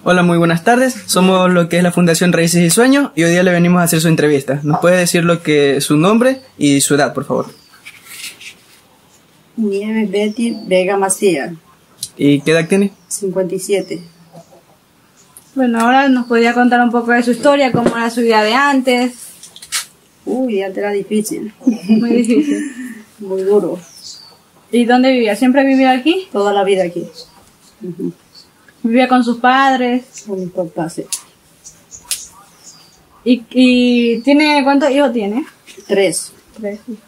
Hola, muy buenas tardes. Somos lo que es la Fundación Raíces y Sueños y hoy día le venimos a hacer su entrevista. ¿Nos puede decir lo que su nombre y su edad, por favor? Nieves Betty Vega Macía. ¿Y qué edad tiene? 57. Bueno, ahora nos podría contar un poco de su historia, cómo era su vida de antes. Uy, antes era difícil. Muy difícil. Muy duro. ¿Y dónde vivía? ¿Siempre vivió aquí? Toda la vida aquí. ¿Vivía con sus padres? Con mis papás, sí. ¿Y tiene cuántos hijos tiene? 3. 3 hijos.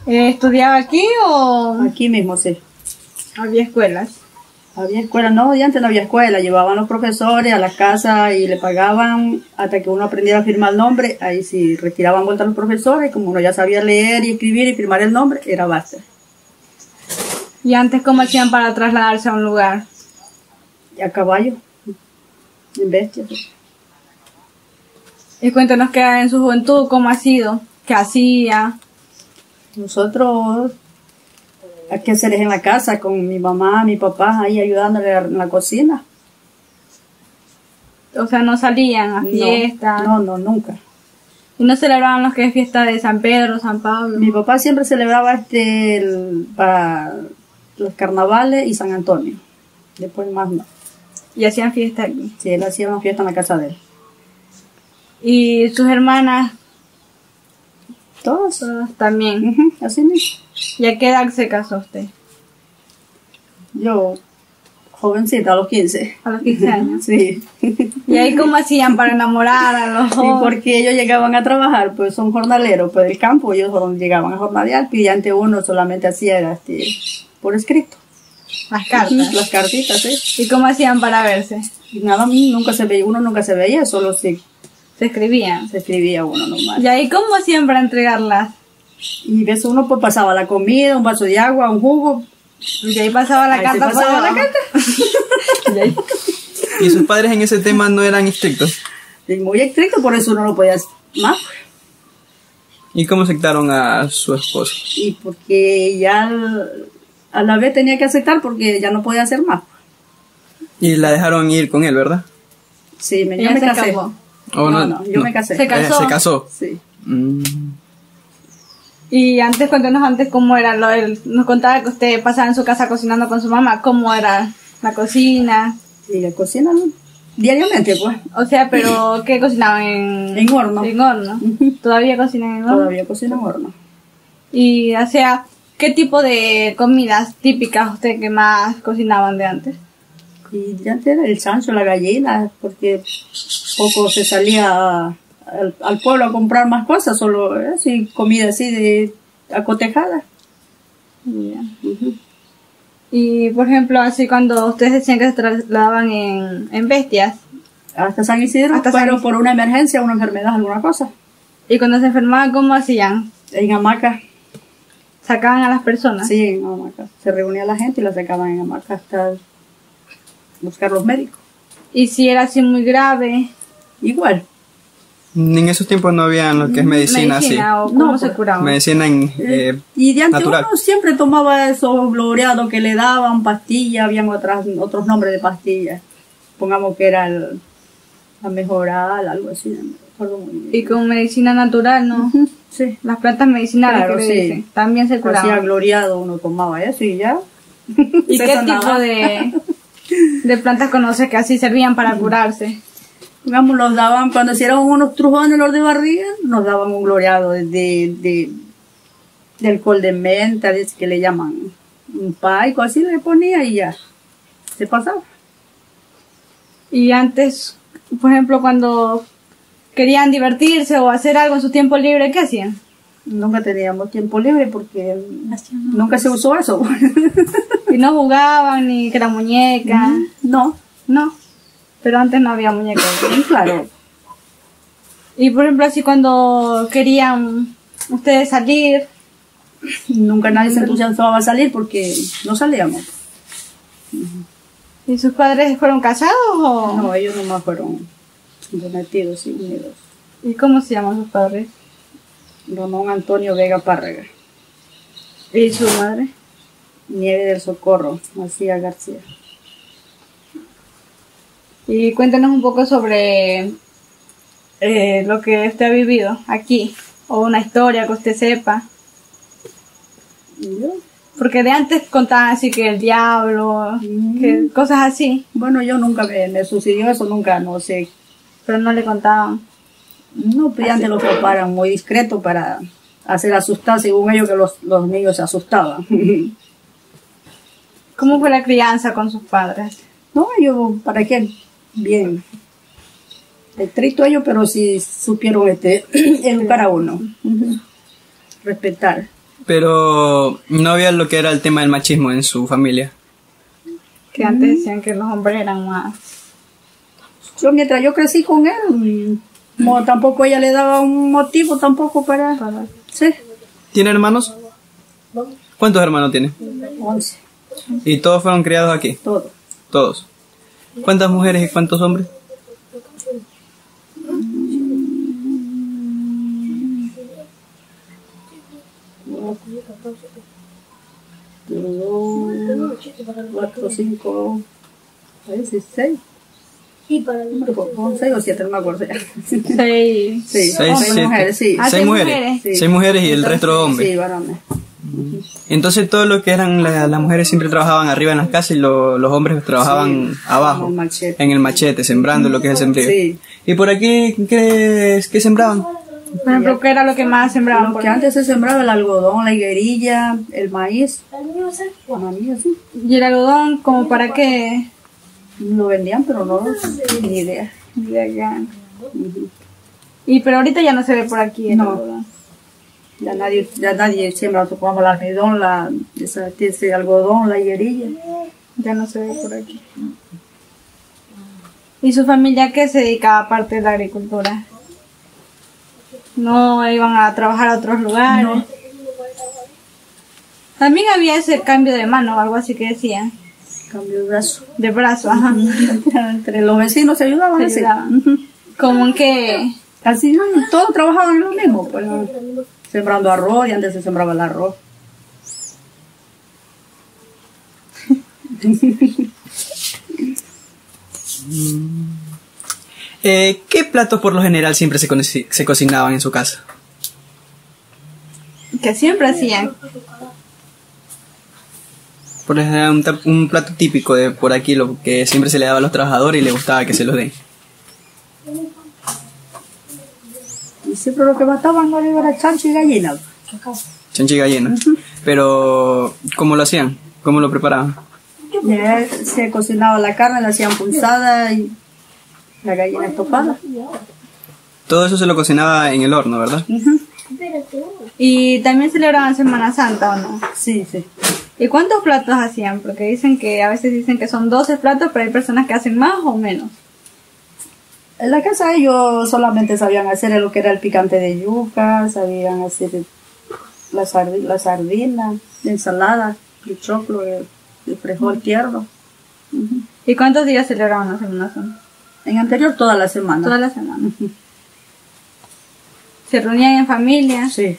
¿Estudiaba aquí o Aquí mismo, sí. había escuelas? Había escuela, no, y antes no había escuela. Llevaban los profesores a la casa y le pagaban hasta que uno aprendiera a firmar el nombre. Ahí sí retiraban vuelta a los profesores y como uno ya sabía leer y escribir y firmar el nombre, era basta. ¿Y antes cómo hacían para trasladarse a un lugar? Y a caballo, en bestias. Y cuéntanos qué en su juventud, cómo ha sido, qué hacía. Nosotros, hay que hacer en la casa con mi mamá, mi papá, ahí ayudándole en la cocina. O sea, no salían a fiestas. No, nunca. ¿Y no celebraban los que es fiesta de San Pedro, San Pablo? Mi papá siempre celebraba para los carnavales y San Antonio. Después más no. Y hacían fiesta aquí. Sí, él hacía una fiesta en la casa de él. ¿Y sus hermanas? Todos. Todas también. Así mismo. ¿Y a qué edad se casó usted? Yo, jovencita, a los 15. A los 15 años. Sí. ¿Y ahí cómo hacían para enamorar a los Sí, jóvenes? porque ellos llegaban a trabajar, pues son jornaleros, pues del campo, ellos llegaban a jornalear, y antes uno solamente hacía por escrito. Las cartas. Las cartitas, sí. ¿Y cómo hacían para verse? Y nada, nunca se veía, uno nunca se veía, solo se Se escribían. escribía uno nomás. ¿Y ahí cómo hacían para entregarlas? Y ves, uno pues pasaba la comida, un vaso de agua, un jugo. Y ahí pasaba la Ahí carta. se pasaba por la debajo. carta. Y ahí, ¿Y sus padres en ese tema no eran estrictos? y muy estricto, por eso uno no podía más. ¿Y cómo aceptaron a su esposo? Y porque ya a la vez tenía que aceptar porque ya no podía hacer más. Y la dejaron ir con él, ¿verdad? Sí, yo Ella me se casé. escapó. ¿O No, yo me casé. Se casó. Se casó. Sí. Mm. Y antes, cuéntanos antes cómo era nos contaba que usted pasaba en su casa cocinando con su mamá, cómo era la cocina. Y la cocina diariamente, pues. O sea, pero ¿qué cocinaban En horno. En horno. ¿Todavía cocinan en horno? Todavía cocina en horno. Y, o sea, ¿qué tipo de comidas típicas usted que más cocinaban de antes? Y ya antes era el chancho, la gallina, porque poco se salía al pueblo a comprar más cosas, solo así, comida así de acotejada. Bien. Y, por ejemplo, así cuando ustedes decían que se trasladaban en bestias, Hasta San Isidro, Hasta San pero Isidro. por una emergencia, una enfermedad, alguna cosa. y cuando se enfermaban, ¿cómo hacían? En hamaca, ¿Sacaban a las personas? sí, en hamaca. Se reunía la gente y la sacaban en hamaca hasta buscar los médicos. Y si era así muy grave, Igual. En esos tiempos no había lo que es medicina, así. ¿o cómo No, se pues, curaban? Medicina Y de antes natural. uno siempre tomaba esos gloriados que le daban, pastillas, habían otros nombres de pastillas. Pongamos que era la mejoral, algo así, no me acuerdo muy bien. Y con medicina natural, ¿no? Sí. Las plantas medicinales Claro, que le sí. dicen, también se Hacía curaban. gloriado, uno tomaba eso y ya. ¿Y se qué sanaba. tipo de plantas conoce que así servían para curarse? Digamos, nos daban, cuando hicieron unos trujones los de barriga, nos daban un gloriado de alcohol de menta, que le llaman un paico, así le ponía y ya, se pasaba. Y antes, por ejemplo, cuando querían divertirse o hacer algo en su tiempo libre, ¿qué hacían? Nunca teníamos tiempo libre porque nunca se usó eso. Y no jugaban ni que la muñeca, No, no. Pero antes no había muñecas. claro. Y por ejemplo, así cuando querían ustedes salir, Nunca nadie se entusiasmaba a salir porque no salíamos. ¿y sus padres fueron casados o...? No, ellos nomás fueron sometidos y unidos. ¿Y cómo se llaman sus padres? Ramón Antonio Vega Párraga, ¿Y su madre? Nieve del Socorro, García García. Y cuéntanos un poco sobre lo que usted ha vivido aquí, o una historia que usted sepa. ¿Yo? Porque de antes contaban así que el diablo, que cosas así, Bueno, yo nunca me sucedió eso, nunca, no sé. pero no le contaban. No, pues antes lo preparan muy discreto para hacer asustar, según ellos que los niños se asustaban. ¿Cómo fue la crianza con sus padres? No, yo, ¿para qué? Bien. Estricto ellos, pero sí supieron educar a uno. Respetar. Pero no había lo que era el tema del machismo en su familia. Que antes decían que los hombres eran más... Yo mientras yo crecí con él, no, tampoco ella le daba un motivo tampoco para... Sí, ¿Tiene hermanos? ¿Cuántos hermanos tiene? 11, ¿Y todos fueron criados aquí? todo. Todos. ¿Cuántas mujeres y cuántos hombres? Cuatro, cinco, seis. Con 6 o 7, no me acuerdo ya. Seis. Sí, Seis, hombres, siete. mujeres, sí. Ah, Seis seis mujeres. mujeres. Sí. 6 mujeres y el resto hombres. Sí, varones. Entonces todo lo que eran las mujeres siempre trabajaban arriba en las casas y los hombres trabajaban abajo, en el machete. en el machete, sembrando lo que es el sembrío. Sí. ¿Y por aquí qué sembraban? Por ejemplo, ¿qué era lo que más sembraban? Lo por que ahí? antes se sembraba el algodón, la higuerilla, el maíz. La manilla, sí. Y el algodón, ¿como para qué? Lo vendían, pero no, ni idea. De acá. Y pero ahorita ya no se ve por aquí el No. algodón. Ya nadie siembra, supongamos, el almidón, ese algodón, la higuerilla. Ya no se ve por aquí. ¿Y su familia qué se dedicaba aparte de la agricultura? ¿No iban a trabajar a otros lugares? No. También había ese cambio de mano o algo así que decían. Cambio de brazo. De brazo, ajá. Entre los vecinos se ayudaban. Se así. ayudaban. Ujú. Como en que... Así, todos trabajaban en lo mismo, pues. Sembrando arroz, y antes se sembraba el arroz. ¿Qué platos por lo general siempre se cocinaban en su casa? que siempre hacían. Por ejemplo, un plato típico de por aquí, lo que siempre se le daba a los trabajadores y le gustaba que se los den. Y siempre lo que mataban era chancho y gallina. Chanchi y gallina. Pero, ¿cómo lo hacían? ¿Cómo lo preparaban? Ya se cocinaba la carne, la hacían pulsada y la gallina estofada. Todo eso se lo cocinaba en el horno, ¿verdad? Y también celebraban Semana Santa, ¿o no? Sí, sí. ¿Y cuántos platos hacían? Porque dicen que a veces dicen que son 12 platos, pero hay personas que hacen más o menos. En la casa ellos solamente sabían hacer lo que era el picante de yuca, sabían hacer la sardina, la ensalada, el choclo, el frijol tierno. ¿Y cuántos días celebraban la Semana Santa? En anterior toda la semana. Toda la semana. ¿Se reunían en familia? Sí.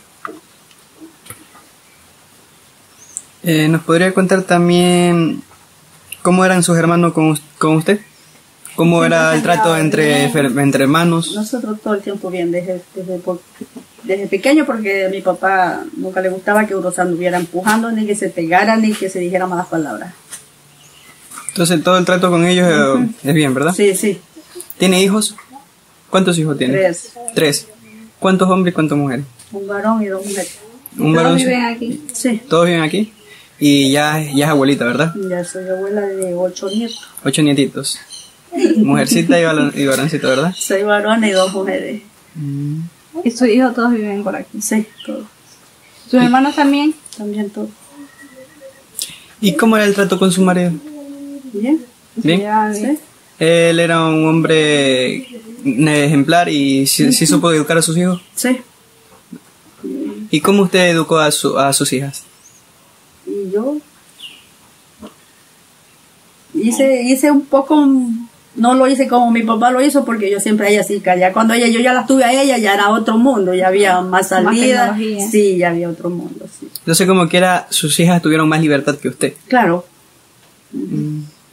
¿Nos podría contar también cómo eran sus hermanos con usted? ¿Cómo era el trato entre hermanos? Nosotros todo el tiempo bien, desde pequeño, porque a mi papá nunca le gustaba que uno se anduviera empujando, ni que se pegara, ni que se dijera malas palabras. Entonces todo el trato con ellos es bien, ¿verdad? Sí, sí. ¿Tiene hijos? ¿Cuántos hijos tiene? 3. 3. ¿Cuántos hombres y cuántas mujeres? Un varón y 2 mujeres. Un Todos varón. viven aquí. Sí. Todos viven aquí. Y ya es abuelita, ¿verdad? Ya soy abuela de 8 nietos. 8 nietitos. Mujercita y varoncito, ¿verdad? Soy varón y 2 mujeres. ¿Y sus hijos todos viven por aquí? Sí, todo. ¿Sus hermanos también? También todo. ¿Y cómo era el trato con su marido? Bien. ¿Bien? Ya, Sí. Él era un hombre ejemplar y sí supo educar a sus hijos. Sí. ¿Y cómo usted educó a sus hijas? Y yo hice un poco, no lo hice como mi papá lo hizo, porque yo siempre a ella así, ya cuando yo ya las tuve a ella, ya era otro mundo, ya había más salida. tecnología. Sí, ya había otro mundo, sí. Yo sé como que era, sus hijas tuvieron más libertad que usted. Claro.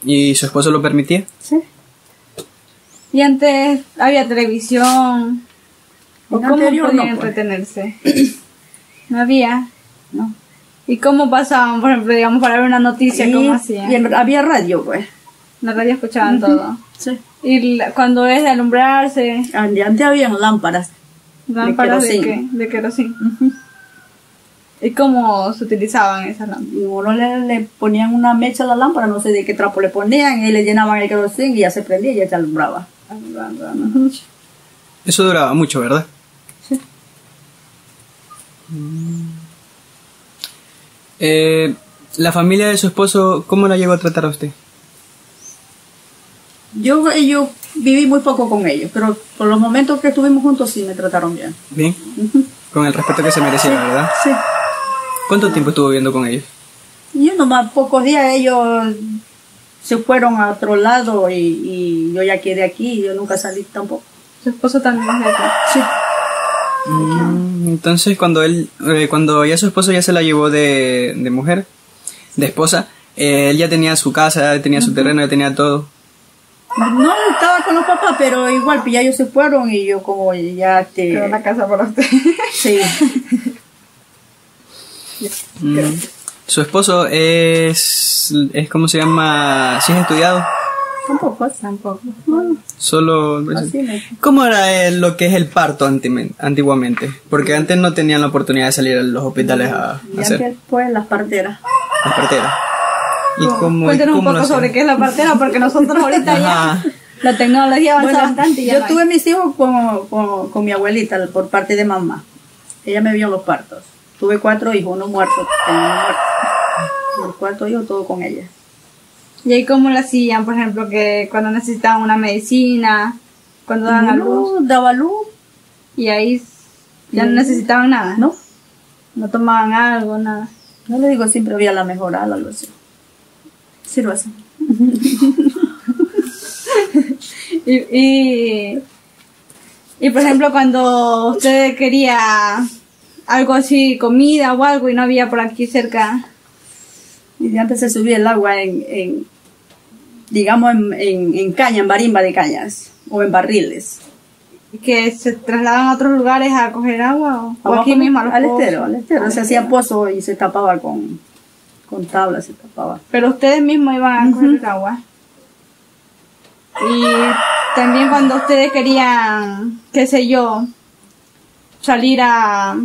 ¿Y su esposo lo permitía? Sí. Y antes había televisión. ¿O En cómo anterior podían no, pues. entretenerse? No había. ¿no? ¿Y cómo pasaban, por ejemplo, digamos, para ver una noticia? ¿Cómo hacían? Había radio, pues. En la radio escuchaban todo. Sí. Y cuando es de alumbrarse, Antes habían lámparas. lámparas de queroseno. de querosín. ¿Y cómo se utilizaban esas lámparas? Y uno le ponían una mecha a la lámpara, no sé de qué trapo le ponían, y le llenaban el queroseno y ya se prendía y ya se alumbraba. Eso duraba mucho, ¿verdad? Sí. La familia de su esposo, ¿cómo la llegó a tratar a usted? Yo viví muy poco con ellos, pero por los momentos que estuvimos juntos sí me trataron bien. Bien. Con el respeto que se merecía, ¿verdad? Sí. ¿Cuánto tiempo estuvo viviendo con ellos? Y nomás pocos días ellos se fueron a otro lado y yo ya quedé aquí y yo nunca salí tampoco. Su esposo también es de acá. Sí. Entonces, cuando ya su esposo ya se la llevó de mujer, de esposa, él ya tenía su casa, ya tenía su terreno, ya tenía todo. No estaba con los papás, pero igual pues ya ellos se fueron y yo como ya Quedó una casa para usted. Sí. Su esposo es ¿cómo se llama? ¿Sí es estudiado? Tampoco. Solo... Así me- ¿Cómo era lo que es el parto antiguamente? Porque antes no tenían la oportunidad de salir a los hospitales a Y hacer antes pues las parteras. las parteras. ¿Y cómo Cuéntenos un lo poco hacían? sobre qué es la partera, porque nosotros ahorita ya Ajá. la tecnología avanza Bueno, bastante y ya yo no hay. tuve mis hijos con mi abuelita por parte de mamá. Ella me vio los partos. Tuve 4 hijos, uno muerto. Tengo uno muerto. Y el cuarto hijo todo con ella. Y ahí cómo lo hacían, por ejemplo, que cuando necesitaban una medicina, cuando daban a luz, No, daba luz. y ahí ya no necesitaban nada. No, No tomaban algo, nada. no le digo, siempre había la mejoral, algo así. Sí lo hacen. Y por ejemplo, cuando usted quería algo así, comida o algo, y no había por aquí cerca, Y de antes se subía el agua digamos, en caña, en barimba de cañas. O en barriles. que se trasladaban a otros lugares a coger agua, o Abajo aquí mismo a los al pozos. estero, al estero. Se hacía pozo y se tapaba con tablas, se tapaba. Pero ustedes mismos iban a coger el agua. Y también cuando ustedes querían, qué sé yo, salir a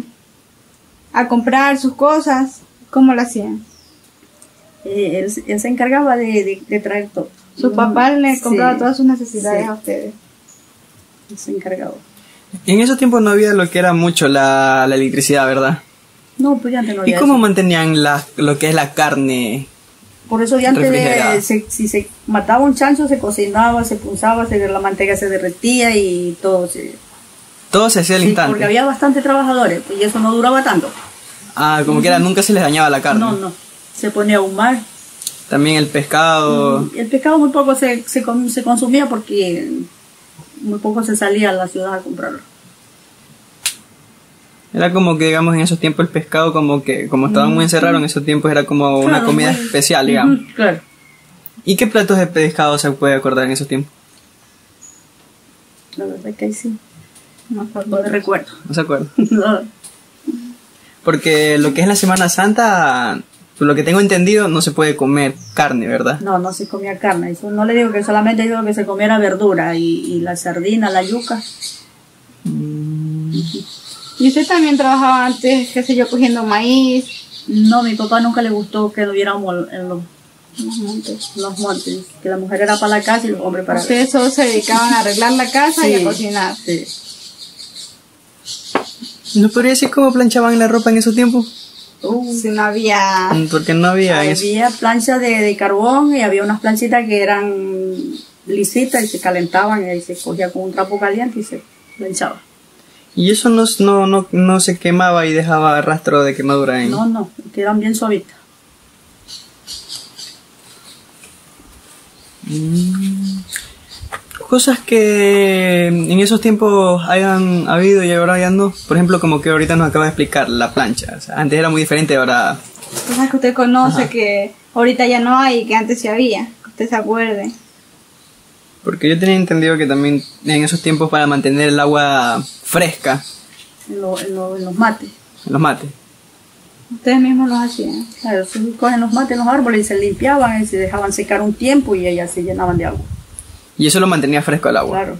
comprar sus cosas, ¿cómo lo hacían? Él se encargaba de traer todo. Su papá le compraba Sí, todas sus necesidades sí. a ustedes. Él se encargaba. En esos tiempos no había lo que era mucho la electricidad, ¿verdad? No, pues ya antes no ¿Y había cómo eso. mantenían lo que es la carne? Por eso ya antes refrigerada? si se mataba un chancho, se cocinaba, se punzaba, la manteca se derretía y todo se... Todo se hacía al Sí, instante. porque había bastantes trabajadores pues, y eso no duraba tanto. Como que era, nunca se les dañaba la carne. No. Se ponía a ahumar. También el pescado. El pescado muy poco se consumía porque muy poco se salía a la ciudad a comprarlo. Era como que, digamos, en esos tiempos el pescado como estaban muy encerrados en esos tiempos, era como una Claro, comida muy- especial, digamos. Claro. ¿Y qué platos de pescado se puede acordar en esos tiempos? La verdad es que ahí sí. No, No me recuerdo. No se acuerdan. No. Porque lo que es la Semana Santa, por lo que tengo entendido, no se puede comer carne, ¿verdad? No se comía carne. Eso no le digo que solamente digo que se comiera verdura y la sardina, la yuca. Y usted también trabajaba antes, qué sé yo, cogiendo maíz. No, mi papá nunca le gustó que lo viéramos en los montes. Que la mujer era para la casa y los hombres para... Ustedes solo se dedicaban a arreglar la casa y a cocinar. Sí. ¿No podría decir cómo planchaban la ropa en esos tiempos? Si no había... Porque no había eso. Había planchas de carbón y había unas planchitas que eran lisitas y se calentaban y ahí se cogía con un trapo caliente y se planchaba. Y eso no se quemaba y dejaba rastro de quemadura en... No, quedan bien suavitas. Cosas que en esos tiempos hayan habido y ahora ya no. Por ejemplo, como que ahorita nos acaba de explicar la plancha. O sea, antes era muy diferente, ahora... Cosas que usted conoce que ahorita ya no hay y que antes sí había. Que usted se acuerde. Porque yo tenía entendido que también en esos tiempos para mantener el agua fresca En los mates. en los mates. Ustedes mismos los hacían. Claro, se cogen los mates en los árboles y se limpiaban y se dejaban secar un tiempo y ellas se llenaban de agua. Y eso lo mantenía fresco el agua. Claro.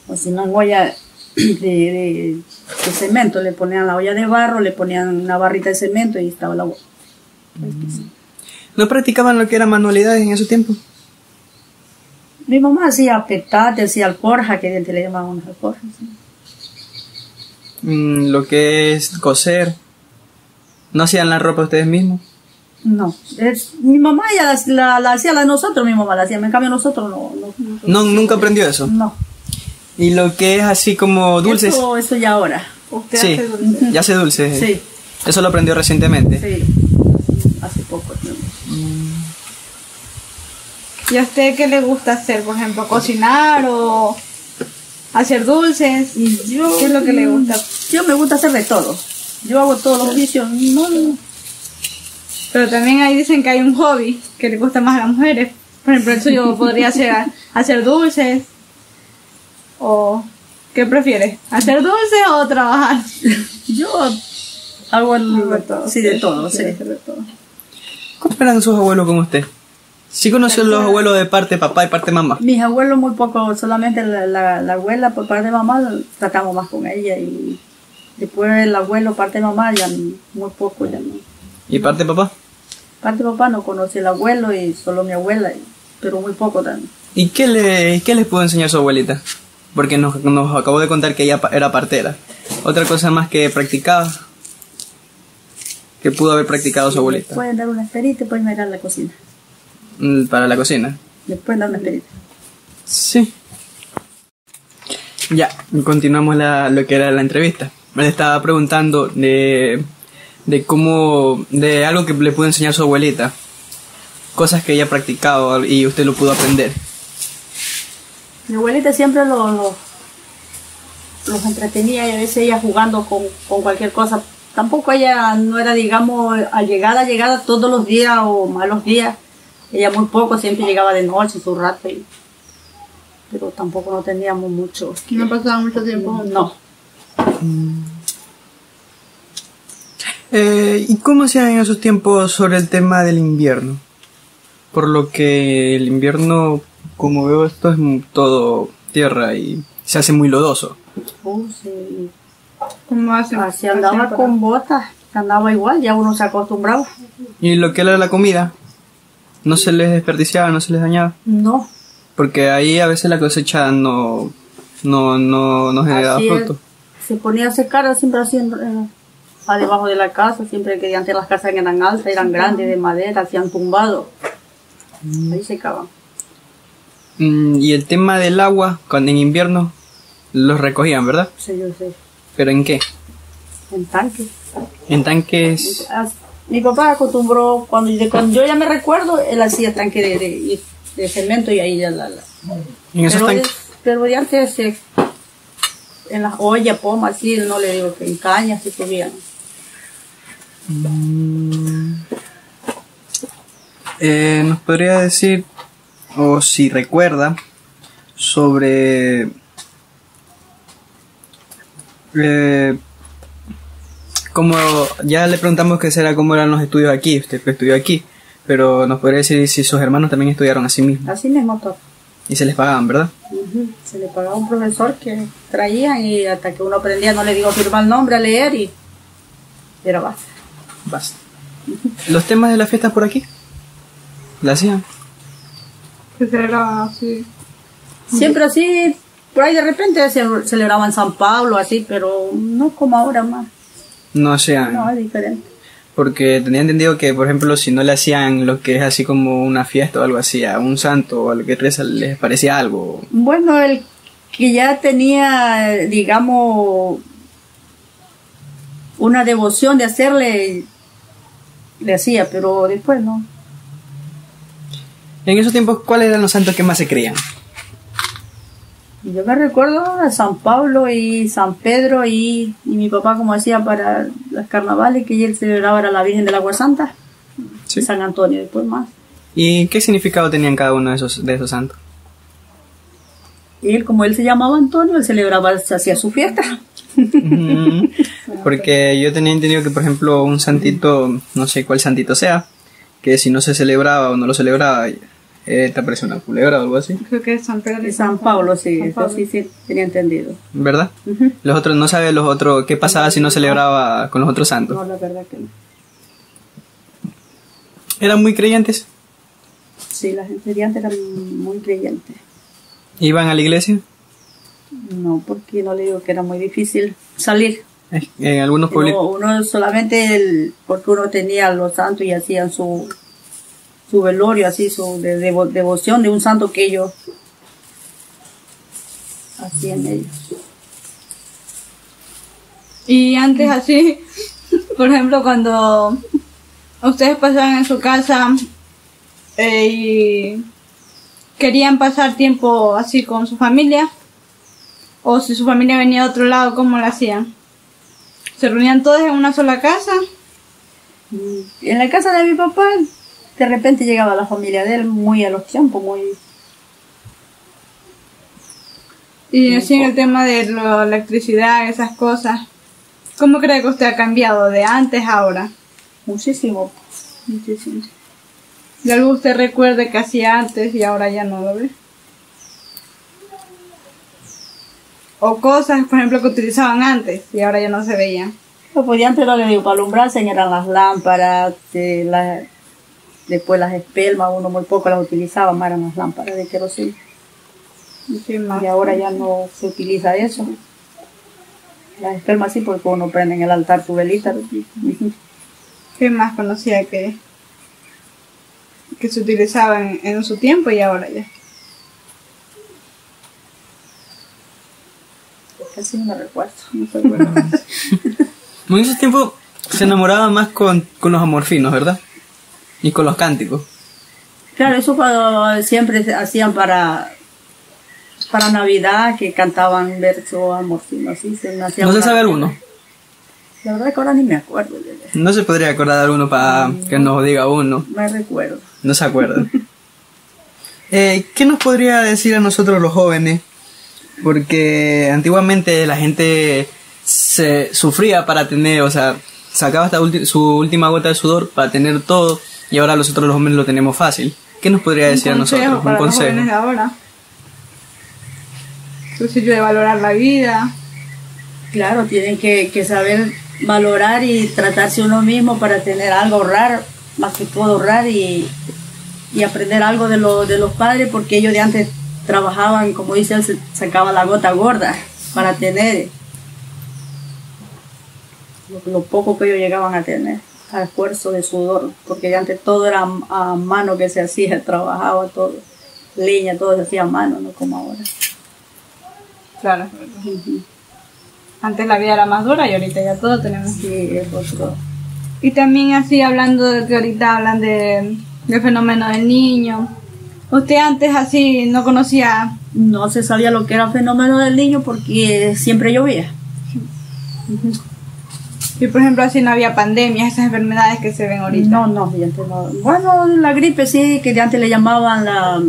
O si no, en olla de cemento, le ponían la olla de barro, le ponían una barrita de cemento y estaba el agua. ¿No practicaban lo que eran manualidades en esos tiempos? Mi mamá hacía petate, hacía alforja, que le llamaban alforjas. ¿Sí? Lo que es coser. ¿No hacían la ropa ustedes mismos? No, mi mamá ya la hacía la de nosotros, mi mamá la hacía, en cambio nosotros No, nunca aprendió eso. no. Y lo que es así como dulces. Eso ya ahora. Usted Sí, hace dulces. ya hace dulces. Sí, Eso lo aprendió recientemente. sí, hace poco. ¿Y a usted qué le gusta hacer? Por ejemplo, cocinar o hacer dulces. Y yo, ¿Qué es lo que le gusta? Yo me gusta hacer de todo. Yo hago todos los oficios. No, Pero también ahí dicen que hay un hobby que le gusta más a las mujeres. Por ejemplo, el suyo podría ser hacer dulces. ¿O qué prefiere? ¿Hacer dulces o trabajar? yo hago De todo. sí, de todo, sí. hacer de todo. ¿Cómo eran sus abuelos con usted? ¿Sí conoció a los abuelos de parte papá y parte mamá? Mis abuelos muy poco, solamente la abuela por parte de mamá tratamos más con ella y después el abuelo parte de mamá ya muy poco ya no. ¿Y parte papá? Parte de papá no conoce el abuelo y solo mi abuela, pero muy poco también. ¿Y qué les pudo enseñar su abuelita? Porque nos acabó de contar que ella era partera. Otra cosa más que practicaba, que pudo haber practicado su abuelita. Pueden dar una esperita y pueden ir a la cocina. Para la cocina. Después dar una esperita. Sí. Ya, continuamos lo que era la entrevista. Me estaba preguntando de cómo, de algo que le pudo enseñar su abuelita. Cosas que ella practicaba y usted lo pudo aprender. Mi abuelita siempre los entretenía y a veces ella jugando con cualquier cosa. Tampoco ella no era, digamos, llegada todos los días o malos días. Ella muy poco, siempre llegaba de noche, su rato. Pero tampoco no teníamos mucho. No pasaba mucho tiempo. No. ¿Y cómo hacían en esos tiempos sobre el tema del invierno? Por lo que el invierno, como veo, esto es todo tierra y se hace muy lodoso. Sí. ¿Cómo hacen? Así andaba con botas, andaba igual, ya uno se acostumbraba. Y lo que era la comida, no se les desperdiciaba, no se les dañaba. No. Porque ahí a veces la cosecha no generaba Así fruto. se ponía a secar siempre así debajo de la casa, siempre que antes las casas eran altas, eran grandes de madera, hacían tumbado. Ahí secaban. Y el tema del agua, cuando en invierno los recogían, ¿verdad? Sí, yo sé. ¿Pero en qué? En tanques. En tanques. Mi papá acostumbró, cuando yo ya me recuerdo, él hacía tanque de cemento y ahí ya En esos tanques. pero de antes en las ollas, pomas, así, no le digo que en cañas se subían. ¿Nos podría decir, o si recuerda, sobre como ya le preguntamos que será cómo eran los estudios aquí, usted estudió aquí, pero nos podría decir si sus hermanos también estudiaron así mismo Así mismo todo. y se les pagaban, ¿verdad? Se le pagaba un profesor que traían y hasta que uno aprendía, no le digo firmar el nombre a leer y era basta. Basta. ¿Los temas de las fiestas por aquí? ¿La hacían? Que era así. Siempre así, por ahí de repente se celebraban San Pablo, así, pero no como ahora más. No hacían. No, es diferente. Porque tenía entendido que, por ejemplo, si no le hacían lo que es así como una fiesta o algo así a un santo o a lo que reza, les parecía algo. Bueno, el que ya tenía, digamos, una devoción de hacerle, le hacía, pero después no. En esos tiempos, ¿cuáles eran los santos que más se creían? Yo me recuerdo a San Pablo y San Pedro y mi papá, como hacía para los carnavales, que él celebraba era la Virgen del Agua Santa, Sí. San Antonio, después más. ¿Y qué significado tenían cada uno de esos santos? él, como él se llamaba Antonio, él celebraba, se hacía su fiesta. Ujú. Porque yo tenía entendido que, por ejemplo, un santito, no sé cuál santito sea, que si no se celebraba o no lo celebraba, te aparece una culebra o algo así, Creo que es San Pedro De y San Pablo, sí, San eso Pablo. sí tenía entendido. ¿verdad? Ujú. Los otros, no sabe los otros, qué pasaba si no celebraba con los otros santos. No, la verdad que no. ¿Eran muy creyentes? Sí, la gente de antes era muy creyente. ¿Iban a la iglesia? No, porque no le digo que era muy difícil salir. En algunos pueblitos. No, uno solamente, porque uno tenía a los santos y hacían su velorio, así, su devoción de un santo que ellos hacían ellos. Y antes así, por ejemplo, cuando ustedes pasaban en su casa y querían pasar tiempo así con su familia, o si su familia venía de otro lado, ¿cómo lo hacían? ¿Se reunían todos en una sola casa? En la casa de mi papá, de repente llegaba la familia de él muy a los tiempos, muy... Y así en el tema de la electricidad, esas cosas, ¿cómo cree que usted ha cambiado de antes a ahora? Muchísimo, muchísimo. ¿Y algo usted recuerde que hacía antes y ahora ya no lo ve? O cosas, por ejemplo, que utilizaban antes y ahora ya no se veían. Pues de antes no le digo, para alumbrarse eran las lámparas, después las espelmas, uno muy poco las utilizaba, más eran las lámparas de queroseno. Sí, más. Y ahora ya no se utiliza eso. Las espelmas sí, porque uno prende en el altar su velita. ¿Qué más conocía que se utilizaban en su tiempo y ahora ya? Casi no me recuerdo. No se acuerda. En ese tiempo se enamoraba más con los amorfinos, ¿verdad? Y con los cánticos. Claro, eso cuando siempre se hacían para Navidad, que cantaban versos amorfinos, así. ¿No se sabe alguno? La verdad que ahora ni me acuerdo. No se podría acordar de alguno para que nos diga uno. Me recuerdo. No se acuerda. ¿Qué nos podría decir a nosotros los jóvenes? Porque antiguamente la gente se sufría para tener, o sea, sacaba hasta su última gota de sudor para tener todo, y ahora nosotros los hombres lo tenemos fácil. ¿Qué nos podría decir a nosotros? Para los jóvenes de ahora. Entonces yo de valorar la vida. Claro, tienen que saber valorar y tratarse uno mismo para tener algo, ahorrar, más que todo ahorrar y aprender algo de los padres, porque ellos de antes trabajaban, como dice él, se sacaba la gota gorda para tener lo poco que ellos llegaban a tener, a esfuerzo de sudor, porque de antes todo era a mano que se hacía, trabajaba todo, leña, todo se hacía a mano, no como ahora. Claro. Antes la vida era más dura y ahorita ya todo tenemos. Sí, es otro. Y también así hablando de que ahorita hablan del fenómeno del niño. Usted antes así no conocía. No se sabía lo que era fenómeno del niño porque siempre llovía. Y por ejemplo así no había pandemias, esas enfermedades que se ven ahorita. No, de antes no. Bueno, la gripe sí, que de antes le llamaban la...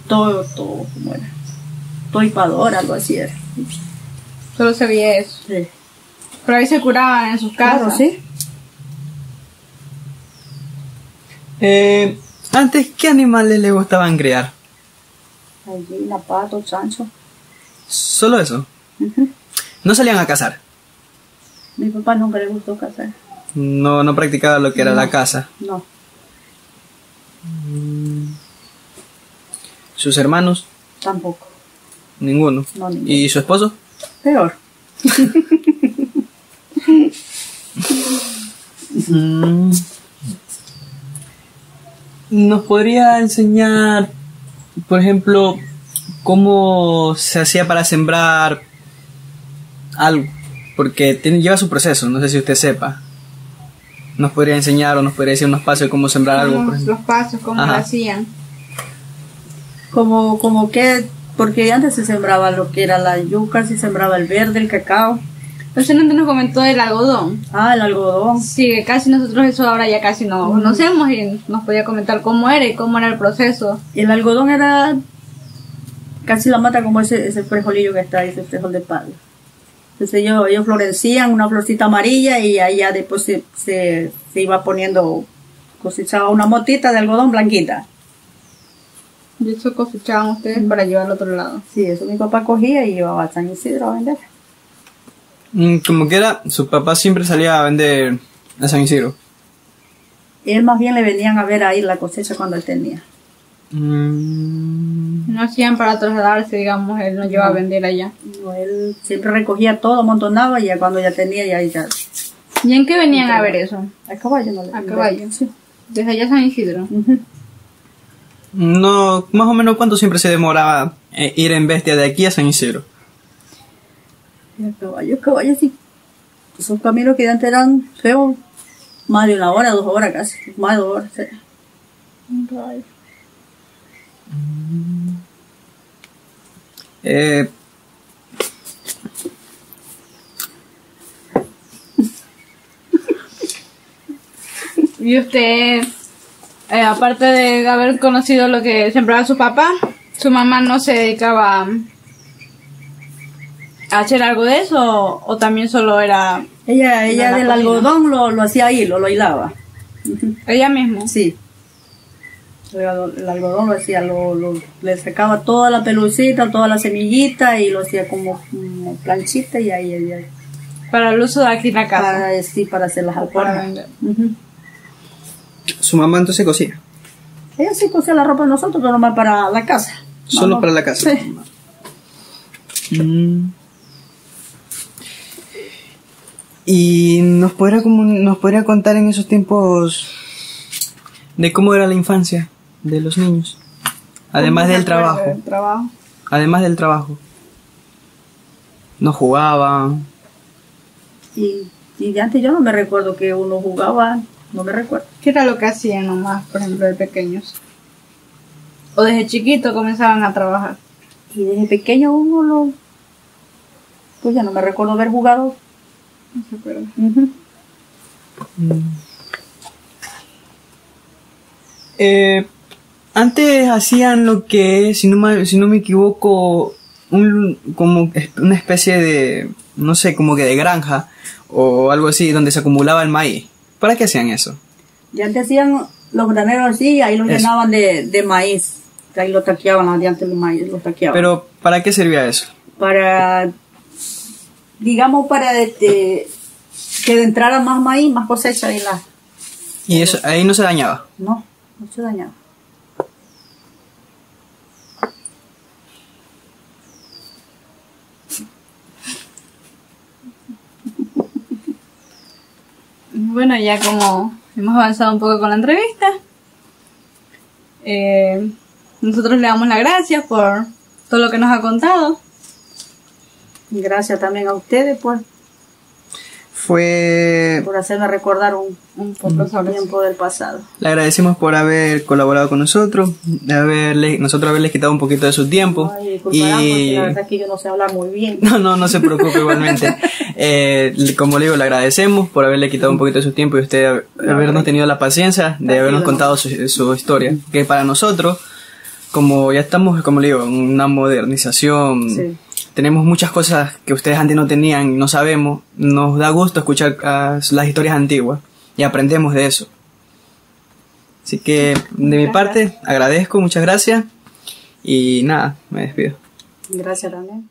Todo, ¿cómo era? Toipador, algo así era. Solo se veía eso. Sí. Pero ahí se curaban en sus casas. Claro, sí. Antes, ¿qué animales le gustaban criar? Gallina, pato, chancho. Solo eso. Ujú. No salían a cazar. Mi papá nunca le gustó cazar. No practicaba lo que era la caza. No, ¿Sus hermanos? tampoco. Ninguno. No, ninguno. ¿Y su esposo? Peor. Mm. ¿Nos podría enseñar, por ejemplo, cómo se hacía para sembrar algo? Porque lleva su proceso, no sé si usted sepa. ¿Nos podría enseñar o nos podría decir unos pasos de cómo sembrar algo? Por ejemplo? Los pasos, cómo lo Ajá. hacían. Como que, porque antes se sembraba lo que era la yuca, se sembraba el verde, el cacao. Usted antes nos comentó del algodón. Ah, el algodón. Sí, que casi nosotros eso ahora ya casi no conocemos y nos podía comentar cómo era y cómo era el proceso. El algodón era casi la mata como ese frijolillo que está ahí, ese frijol de palo. Entonces ellos florecían, una florcita amarilla y ahí ya después se iba poniendo, cosechaba una motita de algodón blanquita. Y eso cosechaban ustedes para llevar al otro lado. Sí, eso mi papá cogía y llevaba a San Isidro a vender. Como que era, su papá siempre salía a vender a San Isidro. Él más bien le venían a ver ahí la cosecha cuando él tenía. No hacían para trasladarse, digamos, él no llevaba a vender allá. No, él siempre recogía todo, amontonaba y ya cuando ya tenía, ya. ¿Y en qué venían a ver eso? A caballo, ¿no? A caballo. Sí. Desde allá a San Isidro. Ujú. No, más o menos cuánto siempre se demoraba ir en bestia de aquí a San Isidro. Y a caballo, sí. Esos caminos que antes eran feos, más de 1 hora, 2 horas casi, más de 2 horas. Sí. Un caballo. Y usted, aparte de haber conocido lo que sembraba su papá, su mamá no se dedicaba a hacer algo de eso, o también solo era Ella de la del cocina. algodón lo hacía ahí, lo hilaba. ella misma. Sí. El algodón lo hacía, le sacaba toda la pelucita, toda la semillita y lo hacía como planchita y ahí ella. Para el uso de aquí en la casa. Para hacer las Para alforjas. vender. Ujú. Su mamá entonces cosía. Ella sí cosía la ropa de nosotros, pero nomás para la casa. Solo No, para la casa. Sí. Y nos podría contar en esos tiempos de cómo era la infancia de los niños. Además del trabajo. El trabajo. Además del trabajo. No jugaban. Y de antes yo no me recuerdo que uno jugaba, no me recuerdo. ¿Qué era lo que hacían nomás, por ejemplo, de pequeños? O desde chiquito comenzaban a trabajar. Y desde pequeño pues ya no me recuerdo haber jugado. No se acuerda. Ujú. Antes hacían lo que, si no me equivoco, como una especie de, no sé, como que de granja o algo así, donde se acumulaba el maíz. ¿Para qué hacían eso? Y antes hacían los graneros así, ahí los Eso. llenaban de maíz. Ahí lo taqueaban, de antes el maíz, lo taqueaban. Pero, ¿para qué servía eso? Para, digamos, para que entrara más maíz, más cosecha y Y eso, ahí no se dañaba. no se dañaba. Bueno, ya como hemos avanzado un poco con la entrevista, nosotros le damos las gracias por todo lo que nos ha contado. Y gracias también a ustedes por Fue... hacerme recordar Un poco sobre eso. tiempo del pasado. Le agradecemos por haber colaborado con nosotros, nosotros haberles quitado un poquito de su tiempo. Ay, disculparán, porque Y... la verdad es que yo no sé hablar muy bien. No se preocupe igualmente. Como le digo, le agradecemos por haberle quitado un poquito de su tiempo y usted habernos tenido la paciencia de habernos contado su historia. Que para nosotros, como ya estamos, como le digo, en una modernización, Sí. tenemos muchas cosas que ustedes antes no tenían, no sabemos, nos da gusto escuchar las historias antiguas y aprendemos de eso. Así que de mi parte agradezco, muchas gracias y nada, me despido. Gracias también.